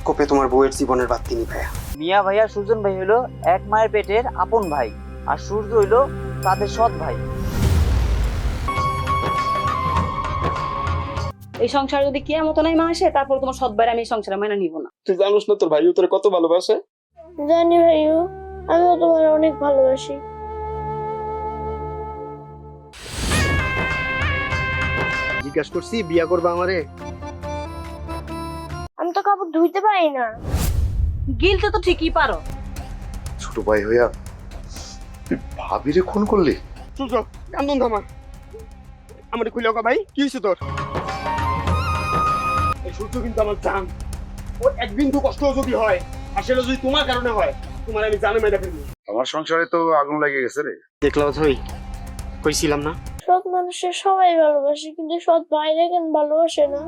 কোপে তোমার বউয়ের জীবনের বাতি নিভায়া। মিয়া ভাইয়া সুজন ভাই হলো এক মায়ের পেটের আপন ভাই, আর সূর্য হইলো তাদের সৎ ভাই। এই সংসার যদি কিয়ামত নাই মা আসে, তারপর তোমার সৎ ভাইয়ের আমি এই সংসারে মেনে নিব না। তুই জানোস না তোর ভাইও তোরে কত ভালোবাসে? জানি ভাইও, আমিও তোমার অনেক ভালোবাসি। জিজ্ঞাসা করছি বিয়া করবা আমারে? আমি তো কাপড় ধুইতে পারি না। গিলতে তো ঠিকই পারো। ছোট ভাই হইয়া তুই ভাবিরে খুন করলি? সূর্য, কান্দন থামা। আমার খুলে ভাই, কি হয়েছে তোর? এই সূর্য কিন্তু আমার জান। ওর এক বিন্দু কষ্ট যদি হয়, আসলে যদি তোমার কারণে হয়, তোমার আমি জানে মেরে ফেলবো। আমার সংসারে তো আগুন লেগে গেছে রে। দেখলাও তুই, কইছিলাম না? সৎ মানুষের সবাই ভালোবাসে, কিন্তু সৎ ভাইরা কেন ভালোবাসে না?